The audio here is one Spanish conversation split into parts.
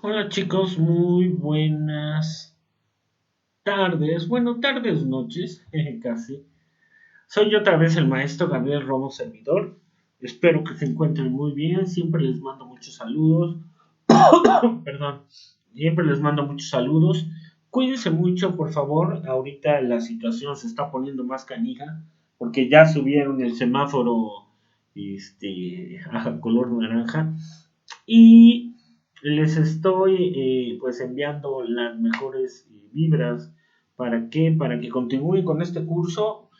Hola chicos, muy buenas tardes, bueno, tardes, noches, casi. Soy otra vez el maestro Gabriel Romo Servidor. Espero que se encuentren muy bien, siempre les mando muchos saludos. Perdón, siempre les mando muchos saludos. Cuídense mucho, por favor. Ahorita la situación se está poniendo más canija porque ya subieron el semáforo a color naranja y les estoy pues enviando las mejores vibras para que continúen con este curso,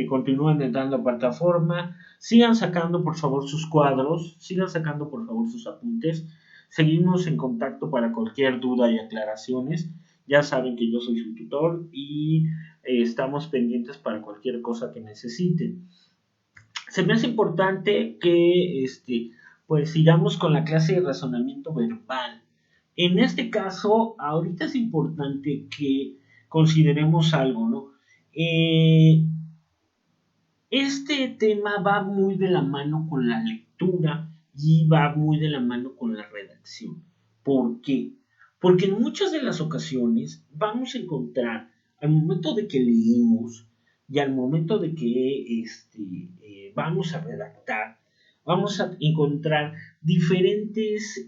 continúen entrando a plataforma, sigan sacando por favor sus cuadros, sigan sacando por favor sus apuntes, seguimos en contacto para cualquier duda y aclaraciones, ya saben que yo soy su tutor y estamos pendientes para cualquier cosa que necesiten. Se me hace importante que pues sigamos con la clase de razonamiento verbal. En este caso, ahorita es importante que consideremos algo, ¿no? Eh, este tema va muy de la mano con la lectura y va muy de la mano con la redacción. ¿Por qué? Porque en muchas de las ocasiones vamos a encontrar al momento de que leímos y al momento de que vamos a redactar, vamos a encontrar diferentes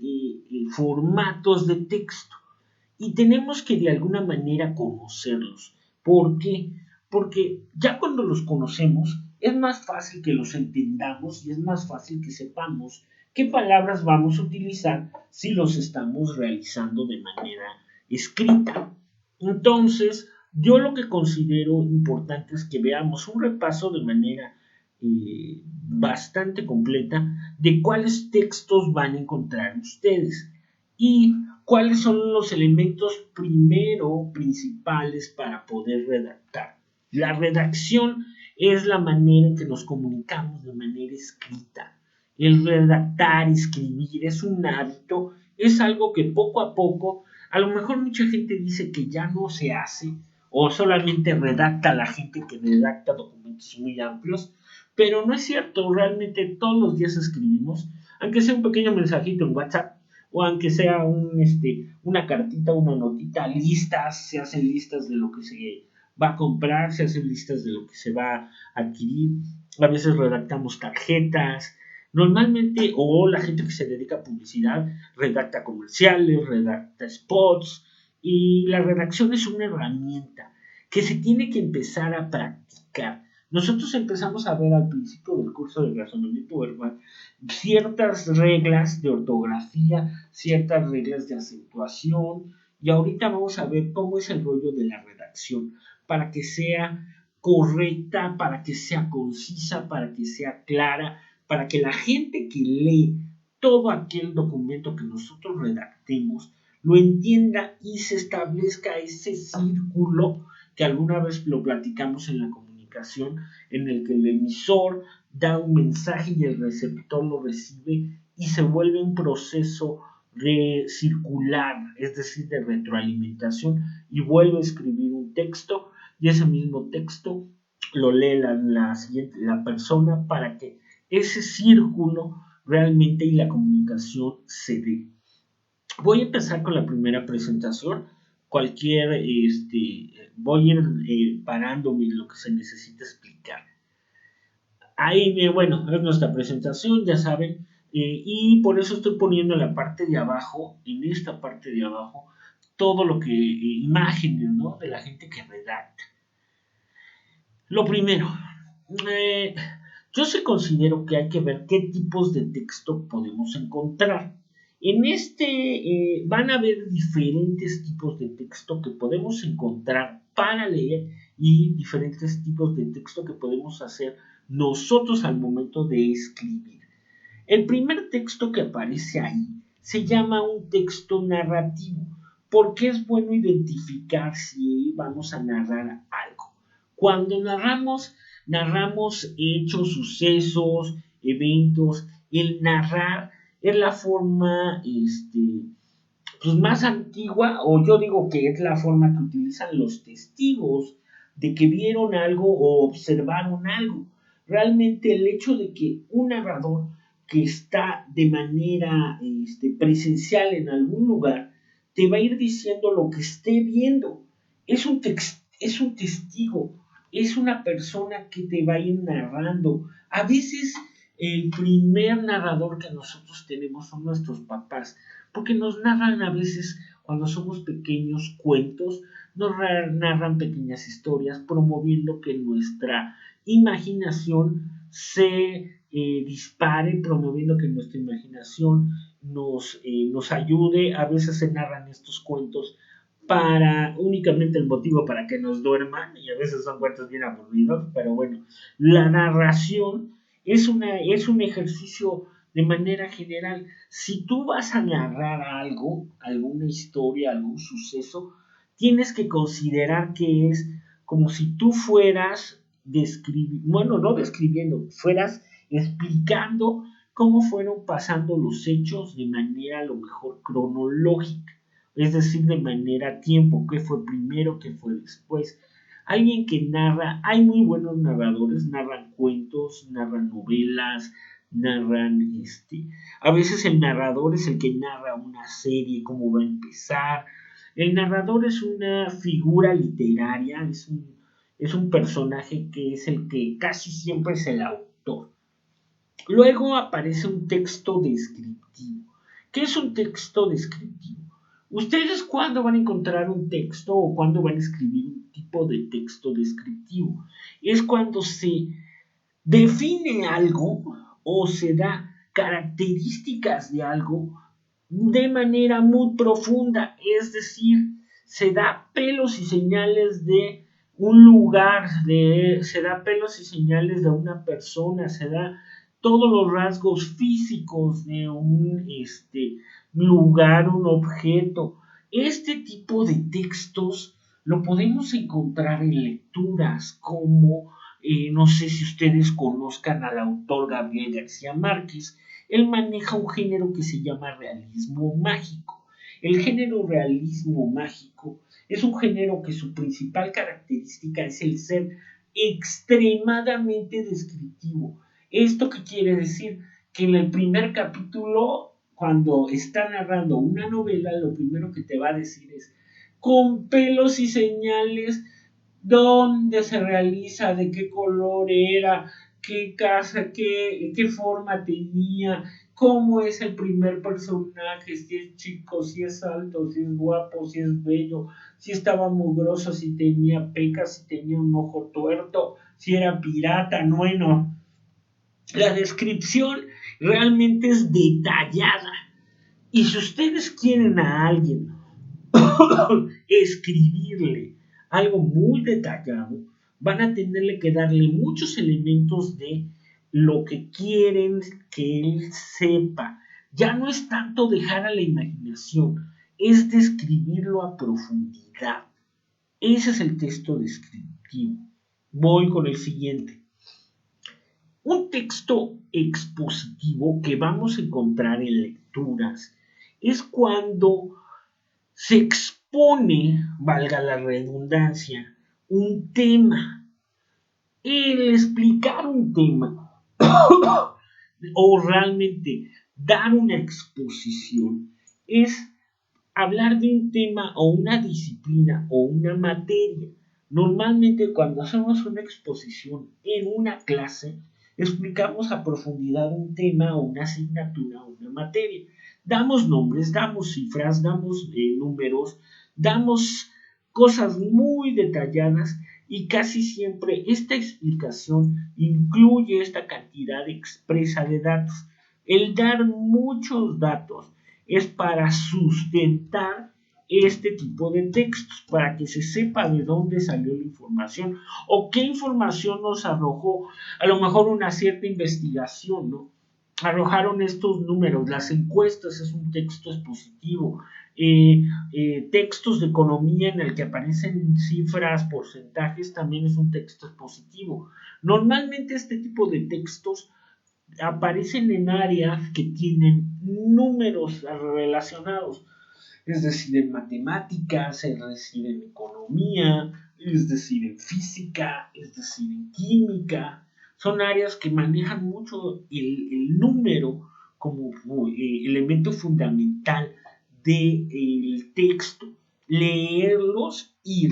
formatos de texto y tenemos que de alguna manera conocerlos. ¿Por qué? Porque ya cuando los conocemos es más fácil que los entendamos y es más fácil que sepamos qué palabras vamos a utilizar si los estamos realizando de manera escrita. Entonces, yo lo que considero importante es que veamos un repaso de manera bastante completa de cuáles textos van a encontrar ustedes y cuáles son los elementos primero principales para poder redactar. La redacción es la manera en que nos comunicamos de manera escrita. El redactar, escribir, es un hábito, es algo que poco a poco, a lo mejor mucha gente dice que ya no se hace, o solamente redacta la gente que redacta documentos muy amplios, pero no es cierto, realmente todos los días escribimos, aunque sea un pequeño mensajito en WhatsApp, o aunque sea una cartita, una notita, listas, se hacen listas de lo que se va a comprar, se hacen listas de lo que se va a adquirir, a veces redactamos tarjetas, normalmente, o la gente que se dedica a publicidad, redacta comerciales, redacta spots, y la redacción es una herramienta que se tiene que empezar a practicar. Nosotros empezamos a ver al principio del curso de razonamiento verbal ciertas reglas de ortografía, ciertas reglas de acentuación, y ahorita vamos a ver cómo es el rollo de la redacción para que sea correcta, para que sea concisa, para que sea clara, para que la gente que lee todo aquel documento que nosotros redactemos lo entienda y se establezca ese círculo que alguna vez lo platicamos en la comunicación, en el que el emisor da un mensaje y el receptor lo recibe y se vuelve un proceso circular, es decir, de retroalimentación, y vuelve a escribir un texto y ese mismo texto lo lee la persona para que ese círculo realmente y la comunicación se dé. Voy a empezar con la primera presentación. Voy a ir parándome en lo que se necesita explicar. Ahí, bueno, es nuestra presentación, ya saben, y por eso estoy poniendo en la parte de abajo, en esta parte de abajo, todo lo que, imágenes, ¿no? De la gente que redacta. Lo primero, eh, yo sí considero que hay que ver qué tipos de texto podemos encontrar. Van a haber diferentes tipos de texto que podemos encontrar para leer y diferentes tipos de texto que podemos hacer nosotros al momento de escribir. El primer texto que aparece ahí se llama un texto narrativo, porque es bueno identificar si vamos a narrar algo. Cuando narramos hechos, sucesos, eventos. El narrar es la forma pues más antigua, o yo digo que es la forma que utilizan los testigos de que vieron algo o observaron algo. Realmente el hecho de que un narrador que está de manera presencial en algún lugar, te va a ir diciendo lo que esté viendo. Es un testigo, es una persona que te va a ir narrando. A veces el primer narrador que nosotros tenemos son nuestros papás, porque nos narran a veces cuando somos pequeños cuentos, nos narran pequeñas historias, promoviendo que nuestra imaginación se dispare, promoviendo que nuestra imaginación nos ayude. A veces se narran estos cuentos para únicamente el motivo para que nos duerman, y a veces son cuentos bien aburridos, pero bueno, la narración es un ejercicio de manera general. Si tú vas a narrar algo, alguna historia, algún suceso, tienes que considerar que es como si tú fueras bueno, no describiendo, fueras explicando cómo fueron pasando los hechos de manera a lo mejor cronológica, es decir, de manera tiempo, qué fue primero, qué fue después. Alguien que narra, hay muy buenos narradores, narran cuentos, narran novelas, narran a veces el narrador es el que narra una serie, cómo va a empezar. El narrador es una figura literaria, es un personaje que es el que casi siempre es el autor. Luego aparece un texto descriptivo. ¿Qué es un texto descriptivo? ¿Ustedes cuándo van a encontrar un texto o cuándo van a escribir un tipo de texto descriptivo? Es cuando se define algo o se da características de algo de manera muy profunda, es decir, se da pelos y señales de un lugar, se da pelos y señales de una persona, se da todos los rasgos físicos de un lugar, un objeto. Este tipo de textos lo podemos encontrar en lecturas como, no sé si ustedes conozcan al autor Gabriel García Márquez. Él maneja un género que se llama realismo mágico. El género realismo mágico es un género que su principal característica es el ser extremadamente descriptivo. ¿Esto qué quiere decir? Que en el primer capítulo, cuando está narrando una novela, lo primero que te va a decir es con pelos y señales dónde se realiza, de qué color era, qué casa, qué forma tenía, cómo es el primer personaje, si es chico, si es alto, si es guapo, si es bello, si estaba mugroso, si tenía pecas, si tenía un ojo tuerto, si era pirata, bueno. La descripción realmente es detallada. Y si ustedes quieren a alguien escribirle algo muy detallado, van a tenerle que darle muchos elementos de lo que quieren que él sepa. Ya no es tanto dejar a la imaginación, es describirlo a profundidad. Ese es el texto descriptivo. Voy con el siguiente. Un texto expositivo que vamos a encontrar en lecturas es cuando se expone, valga la redundancia, un tema. El explicar un tema o realmente dar una exposición es hablar de un tema o una disciplina o una materia. Normalmente cuando hacemos una exposición en una clase, explicamos a profundidad un tema o una asignatura o una materia. Damos nombres, damos cifras, damos números, damos cosas muy detalladas y casi siempre esta explicación incluye esta cantidad expresa de datos. El dar muchos datos es para sustentar este tipo de textos, para que se sepa de dónde salió la información o qué información nos arrojó, a lo mejor una cierta investigación, ¿no? Arrojaron estos números, las encuestas es un texto expositivo, textos de economía en el que aparecen cifras, porcentajes, también es un texto expositivo. Normalmente este tipo de textos aparecen en áreas que tienen números relacionados, es decir, en matemáticas, es decir, en economía, es decir, en física, es decir, en química. son áreas que manejan mucho el número como elemento fundamental del texto. Leerlos y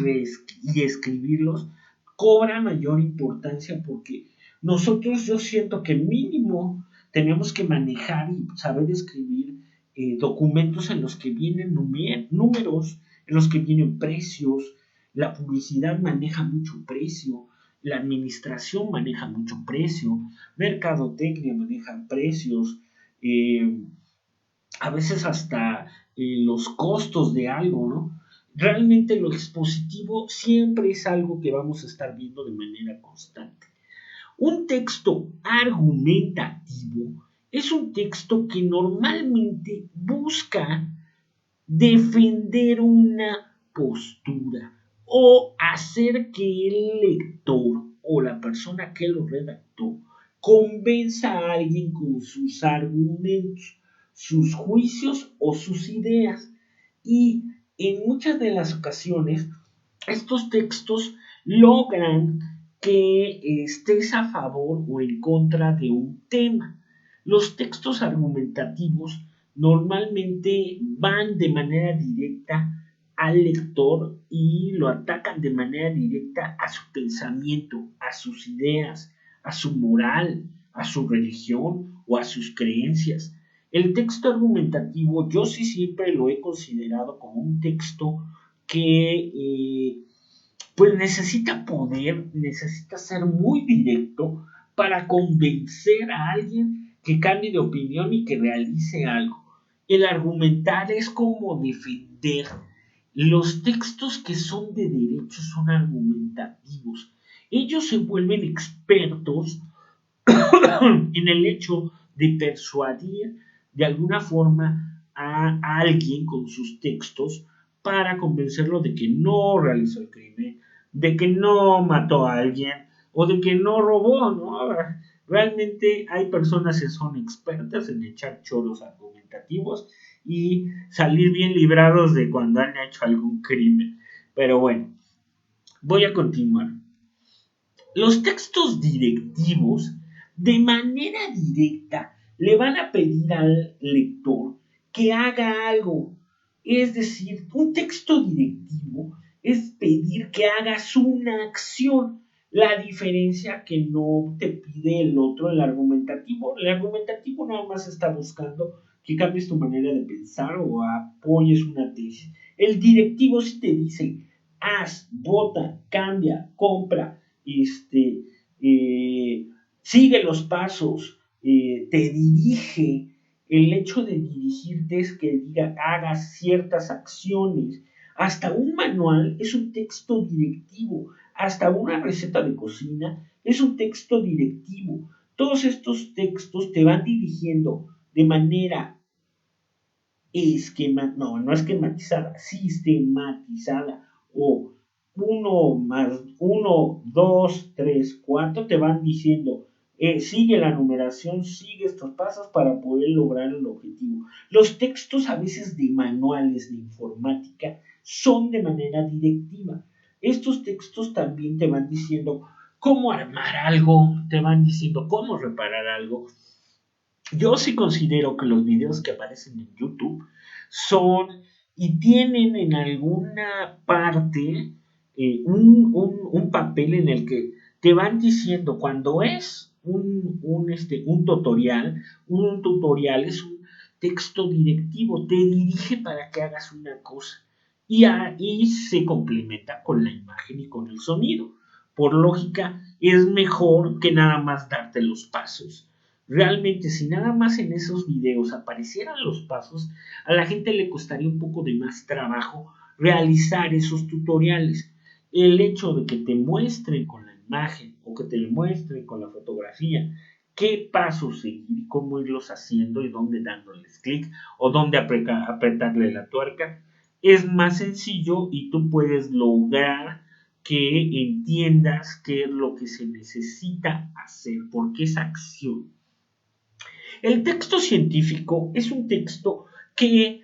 escribirlos cobra mayor importancia porque nosotros, yo siento que mínimo tenemos que manejar y saber escribir documentos en los que vienen números, en los que vienen precios. La publicidad maneja mucho precio, la administración maneja mucho precio, mercadotecnia maneja precios, eh, a veces hasta los costos de algo, ¿no? Realmente lo expositivo siempre es algo que vamos a estar viendo de manera constante. Un texto argumentativo es un texto que normalmente busca defender una postura o hacer que el lector o la persona que lo redactó convenza a alguien con sus argumentos, sus juicios o sus ideas. Y en muchas de las ocasiones estos textos logran que estés a favor o en contra de un tema. Los textos argumentativos normalmente van de manera directa al lector y lo atacan de manera directa a su pensamiento, a sus ideas, a su moral, a su religión o a sus creencias. El texto argumentativo yo sí siempre lo he considerado como un texto que pues necesita poder, necesita ser muy directo para convencer a alguien que cambie de opinión y que realice algo. El argumentar es como defender. Los textos que son de derecho son argumentativos. Ellos se vuelven expertos en el hecho de persuadir de alguna forma a alguien con sus textos para convencerlo de que no realizó el crimen, de que no mató a alguien o de que no robó, ¿no? Realmente hay personas que son expertas en echar choros argumentativos y salir bien librados de cuando han hecho algún crimen. Pero bueno, voy a continuar. Los textos directivos, de manera directa, le van a pedir al lector que haga algo. Es decir, un texto directivo es pedir que hagas una acción. La diferencia que no te pide el otro, el argumentativo nada más está buscando que cambies tu manera de pensar o apoyes una tesis. El directivo sí te dice, haz, vota, cambia, compra, sigue los pasos, te dirige. El hecho de dirigirte es que diga, hagas ciertas acciones. Hasta un manual es un texto directivo. Hasta una receta de cocina es un texto directivo. Todos estos textos te van dirigiendo de manera no esquematizada, sistematizada o 1 más 1, 2, 3, 4 te van diciendo, sigue la numeración, sigue estos pasos para poder lograr el objetivo. Los textos a veces de manuales de informática son de manera directiva. Estos textos también te van diciendo cómo armar algo, te van diciendo cómo reparar algo. Yo sí considero que los videos que aparecen en YouTube son y tienen en alguna parte un papel en el que te van diciendo cuando es un tutorial, un tutorial es un texto directivo, te dirige para que hagas una cosa y ahí se complementa con la imagen y con el sonido. Por lógica, es mejor que nada más darte los pasos. Realmente, si nada más en esos videos aparecieran los pasos, a la gente le costaría un poco de más trabajo realizar esos tutoriales. El hecho de que te muestren con la imagen o que te muestren con la fotografía qué pasos seguir, cómo irlos haciendo y dónde dándoles clic o dónde apretarle la tuerca, es más sencillo y tú puedes lograr que entiendas qué es lo que se necesita hacer, porque es acción. El texto científico es un texto que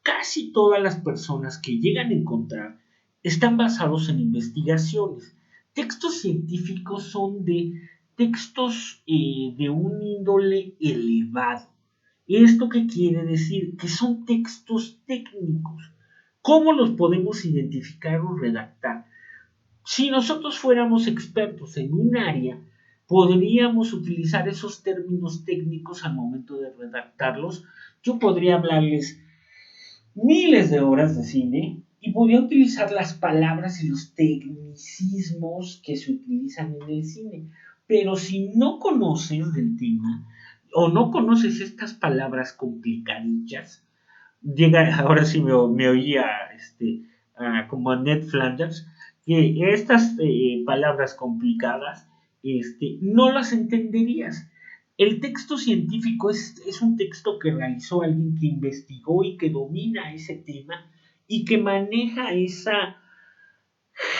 casi todas las personas que llegan a encontrar están basados en investigaciones. Textos científicos son de textos de un índole elevado. ¿Esto qué quiere decir? Que son textos técnicos. ¿Cómo los podemos identificar o redactar? Si nosotros fuéramos expertos en un área, podríamos utilizar esos términos técnicos al momento de redactarlos. Yo podría hablarles miles de horas de cine y podría utilizar las palabras y los tecnicismos que se utilizan en el cine. Pero si no conoces del tema o no conoces estas palabras complicadillas, llega, ahora sí me oía como a Ned Flanders, que estas palabras complicadas no las entenderías. El texto científico es un texto que realizó alguien que investigó y que domina ese tema y que maneja esa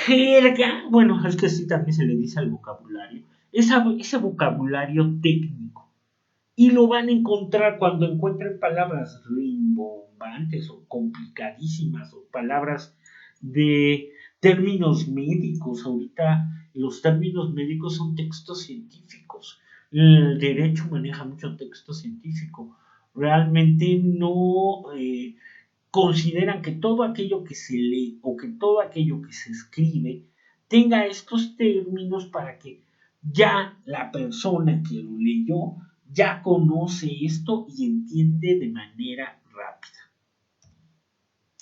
jerga, bueno, es que sí también se le dice al vocabulario, ese vocabulario técnico. Y lo van a encontrar cuando encuentren palabras rimbombantes o complicadísimas o palabras de términos médicos. Ahorita los términos médicos son textos científicos. El derecho maneja mucho texto científico. Realmente no consideran que todo aquello que se lee o que todo aquello que se escribe tenga estos términos para que ya la persona que lo leyó ya conoce esto y entiende de manera rápida.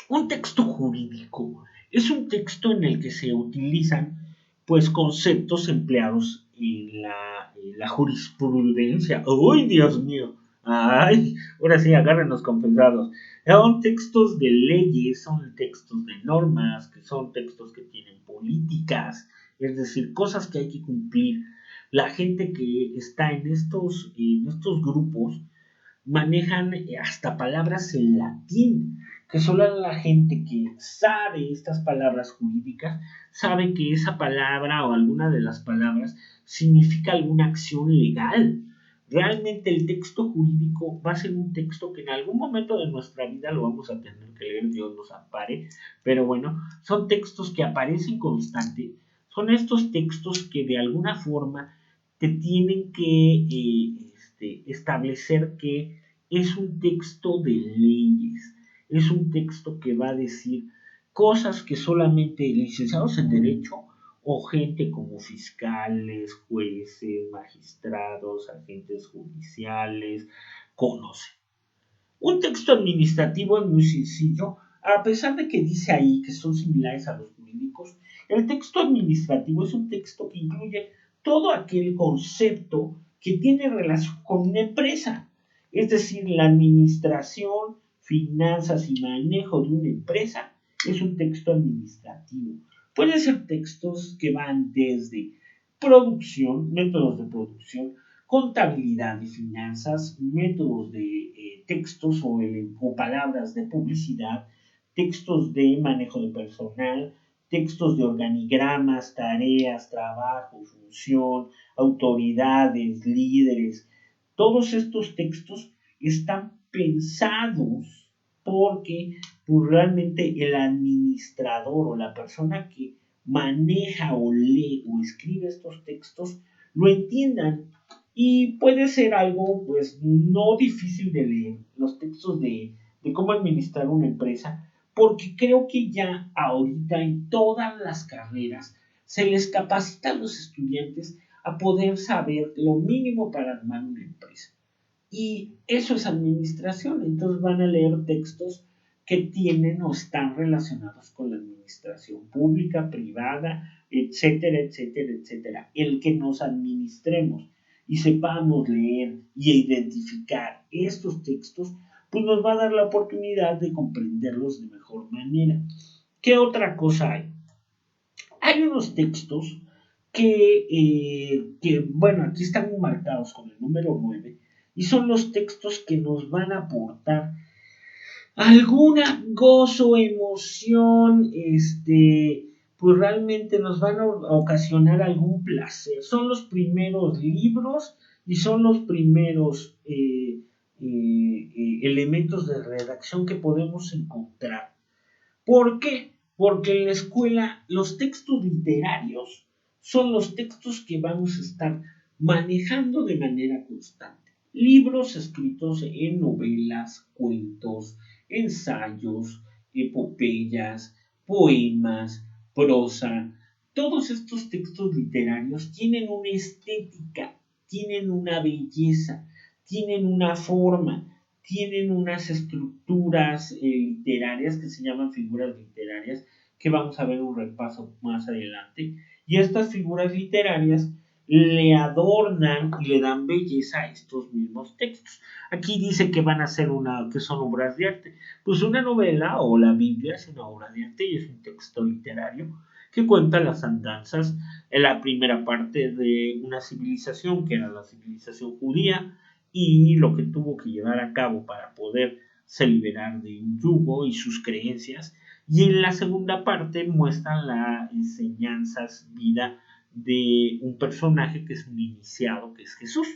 Un texto jurídico es un texto en el que se utilizan pues conceptos empleados en la jurisprudencia. ¡Uy, Dios mío! ¡Ay! Ahora sí, agárrenos confesados. Son textos de leyes, son textos de normas, que son textos que tienen políticas, es decir, cosas que hay que cumplir. La gente que está en estos grupos manejan hasta palabras en latín, que solo la gente que sabe estas palabras jurídicas sabe que esa palabra o alguna de las palabras significa alguna acción legal. Realmente el texto jurídico va a ser un texto que en algún momento de nuestra vida lo vamos a tener que leer, Dios nos ampare, pero bueno, son textos que aparecen constantes, son estos textos que de alguna forma te tienen que establecer que es un texto de leyes, es un texto que va a decir cosas que solamente licenciados en derecho o gente como fiscales, jueces, magistrados, agentes judiciales conocen. Un texto administrativo es muy sencillo, a pesar de que dice ahí que son similares a los jurídicos. El texto administrativo es un texto que incluye todo aquel concepto que tiene relación con una empresa, es decir, la administración, finanzas y manejo de una empresa es un texto administrativo. Pueden ser textos que van desde producción, métodos de producción, contabilidad y finanzas, métodos de textos o palabras de publicidad, textos de manejo de personal, textos de organigramas, tareas, trabajo, función, autoridades, líderes. Todos estos textos están pensados porque pues, realmente el administrador o la persona que maneja o lee o escribe estos textos lo entiendan y puede ser algo pues no difícil de leer los textos de cómo administrar una empresa porque creo que ya ahorita en todas las carreras se les capacita a los estudiantes a poder saber lo mínimo para armar una empresa. Y eso es administración, entonces van a leer textos que tienen o están relacionados con la administración pública, privada, etcétera, etcétera, etcétera. El que nos administremos y sepamos leer y identificar estos textos, pues nos va a dar la oportunidad de comprenderlos de mejor manera. ¿Qué otra cosa hay? Hay unos textos bueno, aquí están marcados con el número 9 y son los textos que nos van a aportar alguna gozo, emoción, pues realmente nos van a ocasionar algún placer. Son los primeros libros y son los primeros elementos de redacción que podemos encontrar. ¿Por qué? Porque en la escuela los textos literarios son los textos que vamos a estar manejando de manera constante. Libros escritos en novelas, cuentos, ensayos, epopeyas, poemas, prosa. Todos estos textos literarios tienen una estética, tienen una belleza, tienen una forma, tienen unas estructuras literarias que se llaman figuras literarias, que vamos a ver un repaso más adelante. Y estas figuras literarias le adornan y le dan belleza a estos mismos textos. Aquí dice que van a ser que son obras de arte. Pues una novela o la Biblia es una obra de arte y es un texto literario que cuenta las andanzas en la primera parte de una civilización, que era la civilización judía, y lo que tuvo que llevar a cabo para poderse liberar de un yugo y sus creencias. Y en la segunda parte muestran las enseñanzas, vida de un personaje que es un iniciado, que es Jesús.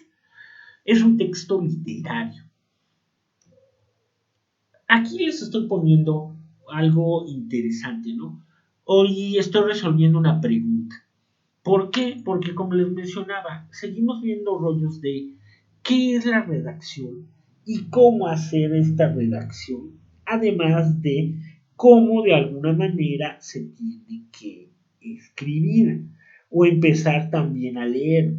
Es un texto literario. Aquí les estoy poniendo algo interesante, ¿no? Hoy estoy resolviendo una pregunta. ¿Por qué? Porque como les mencionaba, seguimos viendo rollos de qué es la redacción y cómo hacer esta redacción, además de cómo de alguna manera se tiene que escribir o empezar también a leer.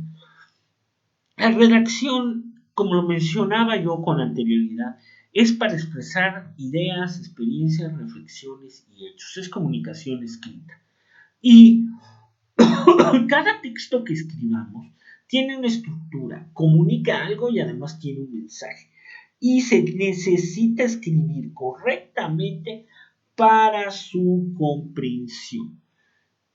La redacción, como lo mencionaba yo con anterioridad, es para expresar ideas, experiencias, reflexiones y hechos. Es comunicación escrita. Y cada texto que escribamos tiene una estructura, comunica algo y además tiene un mensaje. Y se necesita escribir correctamente para su comprensión.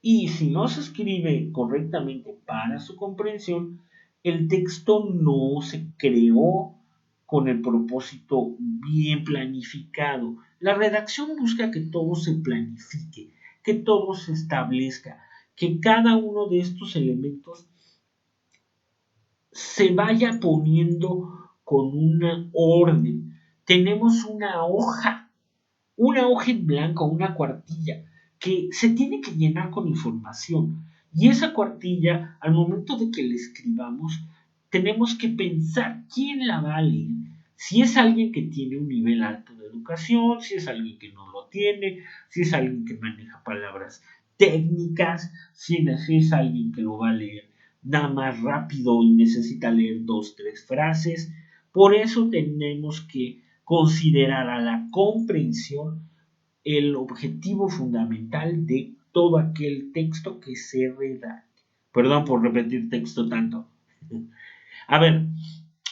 Y si no se escribe correctamente para su comprensión, el texto no se creó con el propósito bien planificado. La redacción busca que todo se planifique, que todo se establezca, que cada uno de estos elementos se vaya poniendo con una orden. Tenemos una hoja en blanco, una cuartilla, que se tiene que llenar con información. Y esa cuartilla, al momento de que la escribamos, tenemos que pensar quién la va a leer. Si es alguien que tiene un nivel alto de educación, si es alguien que no lo tiene, si es alguien que maneja palabras técnicas, si es alguien que lo va a leer nada más rápido y necesita leer 2, 3 frases. Por eso tenemos que considerar a la comprensión el objetivo fundamental de todo aquel texto que se redacte. Perdón por repetir texto tanto. A ver,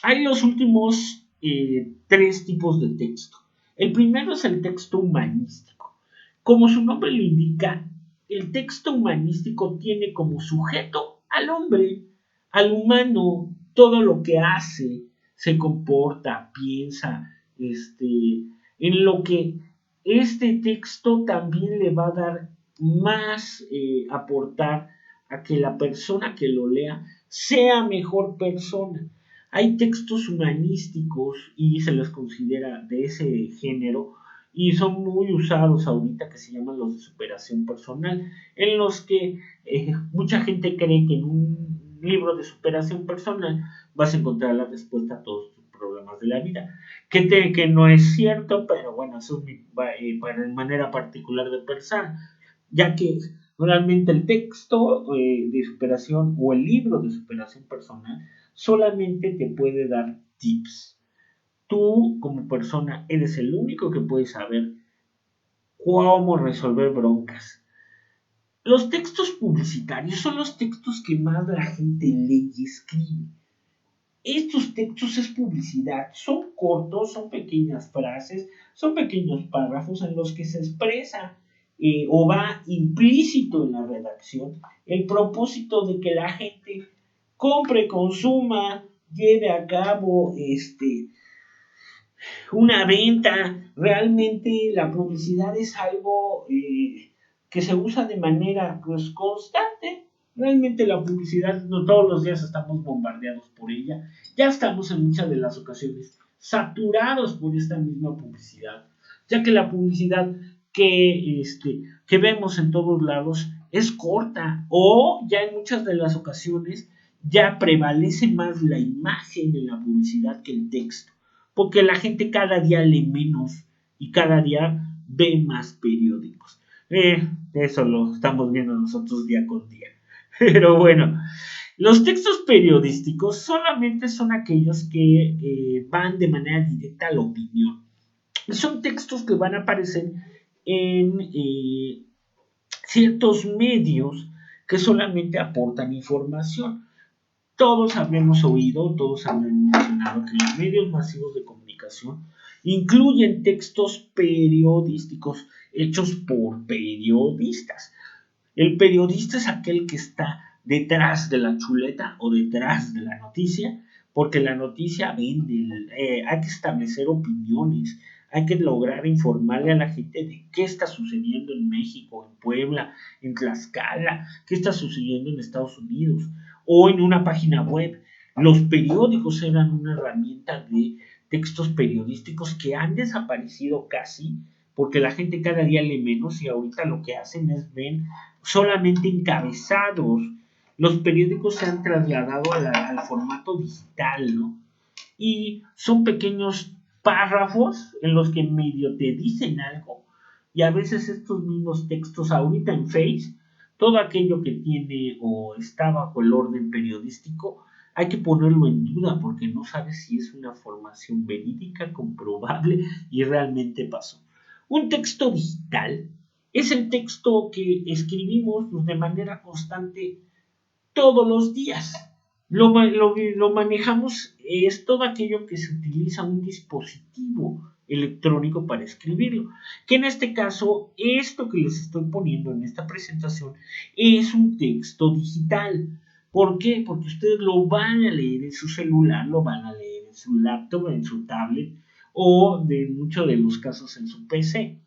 hay los últimos 3 tipos de texto. El primero es el texto humanístico. Como su nombre lo indica, el texto humanístico tiene como sujeto al hombre, al humano, todo lo que hace, se comporta, piensa, en lo que este texto también le va a dar más aportar a que la persona que lo lea sea mejor persona. Hay textos humanísticos y se les considera de ese género y son muy usados ahorita, que se llaman los de superación personal, en los que mucha gente cree que en un libro de superación personal vas a encontrar la respuesta a todos tus problemas de la vida, que no es cierto, pero bueno, eso es para manera particular de pensar, ya que realmente el texto de superación o el libro de superación personal solamente te puede dar tips. Tú como persona eres el único que puede saber cómo resolver broncas. Los textos publicitarios son los textos que más la gente lee y escribe. Estos textos es publicidad, son cortos, son pequeñas frases, son pequeños párrafos en los que se expresa o va implícito en la redacción el propósito de que la gente compre, consuma, lleve a cabo una venta. Realmente la publicidad es algo que se usa de manera pues, constante. Realmente la publicidad, no todos los días estamos bombardeados por ella. Ya estamos en muchas de las ocasiones saturados por esta misma publicidad, ya que la publicidad que vemos en todos lados es corta o ya en muchas de las ocasiones ya prevalece más la imagen en la publicidad que el texto, porque la gente cada día lee menos y cada día ve más periódicos. Eso lo estamos viendo nosotros día con día. Pero bueno, los textos periodísticos solamente son aquellos que van de manera directa a la opinión. Son textos que van a aparecer en ciertos medios que solamente aportan información. Todos habremos oído, todos habremos mencionado que los medios masivos de comunicación incluyen textos periodísticos hechos por periodistas. El periodista es aquel que está detrás de la chuleta o detrás de la noticia, porque la noticia vende, hay que establecer opiniones, hay que lograr informarle a la gente de qué está sucediendo en México, en Puebla, en Tlaxcala, qué está sucediendo en Estados Unidos o en una página web. Los periódicos eran una herramienta de textos periodísticos que han desaparecido casi porque la gente cada día lee menos y ahorita lo que hacen es ver solamente encabezados. Los periódicos se han trasladado al formato digital, ¿no? Y son pequeños párrafos en los que medio te dicen algo y a veces estos mismos textos ahorita en Face, todo aquello que tiene o está bajo el orden periodístico, hay que ponerlo en duda porque no sabes si es una formación verídica, comprobable y realmente pasó. Un texto digital es el texto que escribimos pues, de manera constante todos los días. Lo manejamos, es todo aquello que se utiliza un dispositivo electrónico para escribirlo. Que en este caso, esto que les estoy poniendo en esta presentación es un texto digital. ¿Por qué? Porque ustedes lo van a leer en su celular, lo van a leer en su laptop, en su tablet o de muchos de los casos en su PC.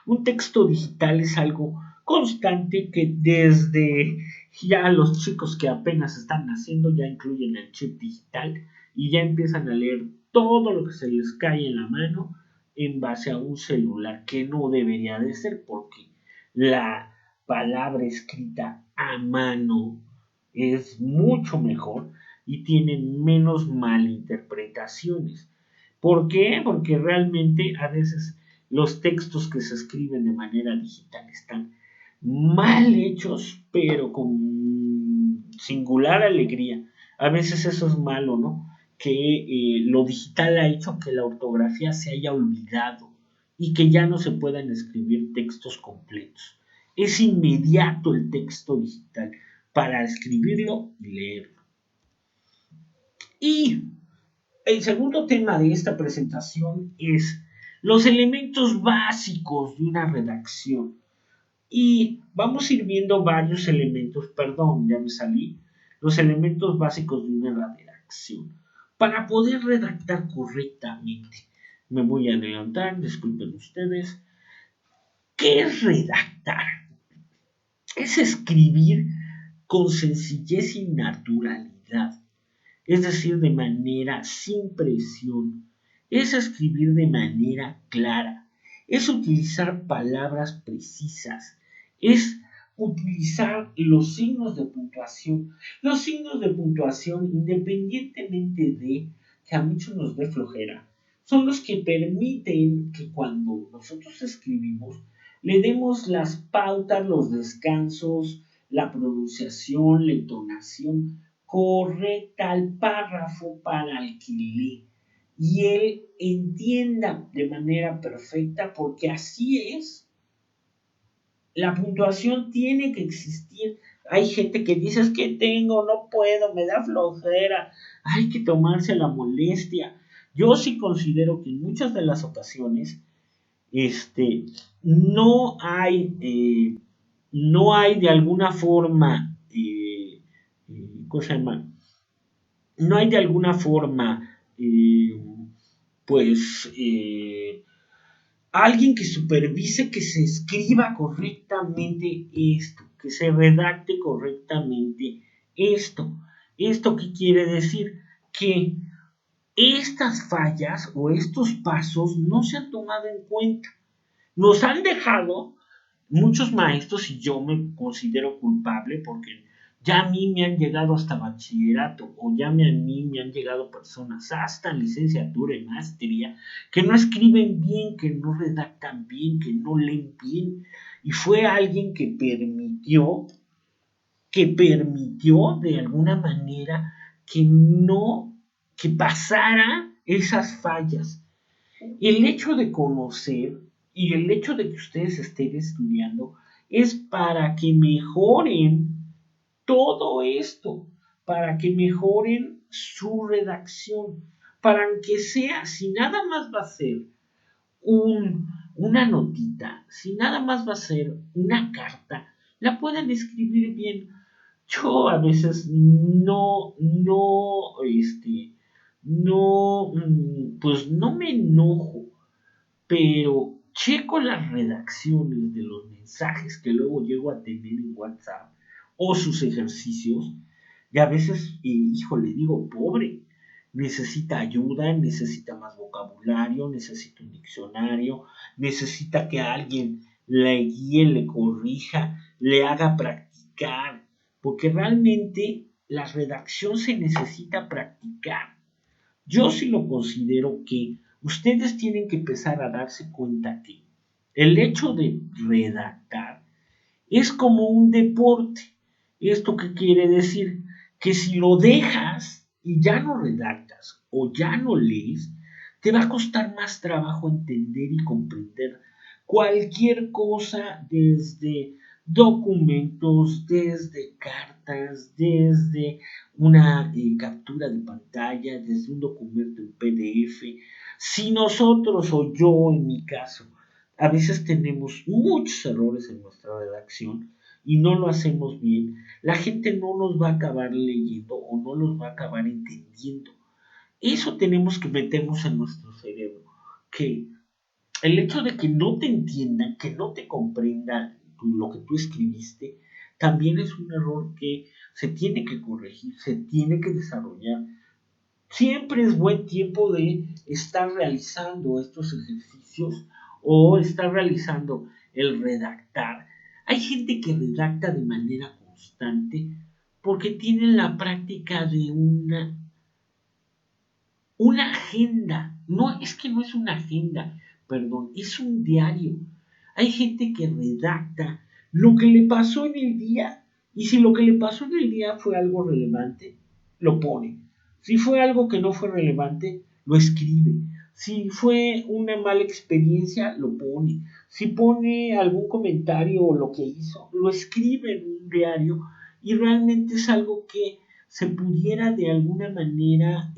Un texto digital es algo constante que desde ya los chicos que apenas están naciendo ya incluyen el chip digital y ya empiezan a leer todo lo que se les cae en la mano en base a un celular, que no debería de ser porque la palabra escrita a mano es mucho mejor y tiene menos malinterpretaciones. ¿Por qué? Porque realmente a veces los textos que se escriben de manera digital están mal hechos, pero con singular alegría. A veces eso es malo, ¿no? Que lo digital ha hecho que la ortografía se haya olvidado y que ya no se puedan escribir textos completos. Es inmediato el texto digital para escribirlo y leerlo. Y el segundo tema de esta presentación es los elementos básicos de una redacción. Y vamos a ir viendo varios elementos, perdón, ya me salí, los elementos básicos de una redacción. Para poder redactar correctamente, me voy a adelantar, disculpen ustedes. ¿Qué es redactar? Es escribir con sencillez y naturalidad, es decir, de manera sin presión, es escribir de manera clara, es utilizar palabras precisas, es utilizar los signos de puntuación. Los signos de puntuación, independientemente de que a muchos nos dé flojera, son los que permiten que cuando nosotros escribimos le demos las pautas, los descansos, la pronunciación, la entonación correcta al párrafo para el que lee y él entienda de manera perfecta, porque así es. La puntuación tiene que existir. Hay gente que dice, es que tengo, no puedo, me da flojera. Hay que tomarse la molestia. Yo sí considero que en muchas de las ocasiones no hay, no hay de alguna forma, ¿cómo se llama? No hay de alguna forma, pues, alguien que supervise que se escriba correctamente esto, que se redacte correctamente esto. ¿Esto qué quiere decir? Que estas fallas o estos pasos no se han tomado en cuenta. Nos han dejado muchos maestros, y yo me considero culpable porque Ya a mí me han llegado hasta bachillerato, o ya a mí me han llegado personas hasta licenciatura y maestría que no escriben bien, que no redactan bien, que no leen bien. Y fue alguien que permitió de alguna manera que no, que pasara esas fallas. El hecho de conocer y el hecho de que ustedes estén estudiando es para que mejoren todo esto, para que mejoren su redacción, para que sea, si nada más va a ser una notita, si nada más va a ser una carta, la pueden escribir bien. Yo a veces pues no me enojo, pero checo las redacciones de los mensajes que luego llego a tener en WhatsApp o sus ejercicios y a veces, híjole, digo, pobre, necesita ayuda, necesita más vocabulario, necesita un diccionario, necesita que alguien le guíe, le corrija, le haga practicar, porque realmente la redacción se necesita practicar. Yo sí lo considero que ustedes tienen que empezar a darse cuenta que el hecho de redactar es como un deporte. ¿Esto qué quiere decir? Que si lo dejas y ya no redactas o ya no lees, te va a costar más trabajo entender y comprender cualquier cosa desde documentos, desde cartas, desde una captura de pantalla, desde un documento en PDF. Si nosotros o yo en mi caso a veces tenemos muchos errores en nuestra redacción y no lo hacemos bien, la gente no nos va a acabar leyendo o no los va a acabar entendiendo. Eso tenemos que meternos en nuestro cerebro, que el hecho de que no te entiendan, que no te comprendan lo que tú escribiste, también es un error que se tiene que corregir, se tiene que desarrollar. Siempre es buen tiempo de estar realizando estos ejercicios o estar realizando el redactar. Hay gente que redacta de manera constante porque tienen la práctica de una agenda. No, es que no es una agenda, perdón, es un diario. Hay gente que redacta lo que le pasó en el día y si lo que le pasó en el día fue algo relevante, lo pone. Si fue algo que no fue relevante, lo escribe. Si fue una mala experiencia, lo pone. Si pone algún comentario o lo que hizo, lo escribe en un diario y realmente es algo que se pudiera de alguna manera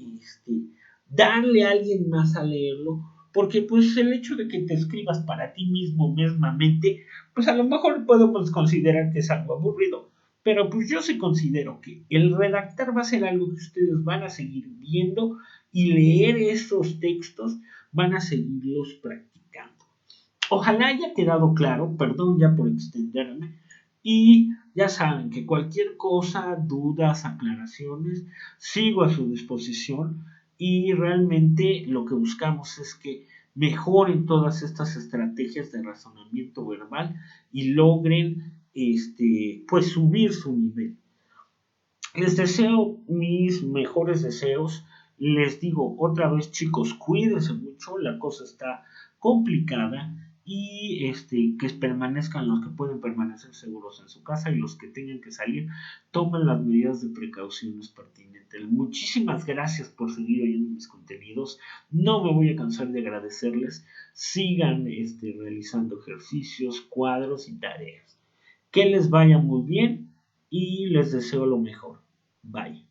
darle a alguien más a leerlo, porque pues el hecho de que te escribas para ti mismo mismamente, pues a lo mejor podemos considerar que es algo aburrido, pero pues yo sí considero que el redactar va a ser algo que ustedes van a seguir viendo y leer esos textos van a seguirlos practicando. Ojalá haya quedado claro, perdón ya por extenderme, y ya saben que cualquier cosa, dudas, aclaraciones, sigo a su disposición y realmente lo que buscamos es que mejoren todas estas estrategias de razonamiento verbal y logren pues subir su nivel. Les deseo mis mejores deseos. Les digo otra vez, chicos, cuídense mucho, la cosa está complicada y que permanezcan los que pueden permanecer seguros en su casa y los que tengan que salir, tomen las medidas de precauciones pertinentes. Muchísimas gracias por seguir oyendo mis contenidos. No me voy a cansar de agradecerles. Sigan realizando ejercicios, cuadros y tareas. Que les vaya muy bien y les deseo lo mejor. Bye.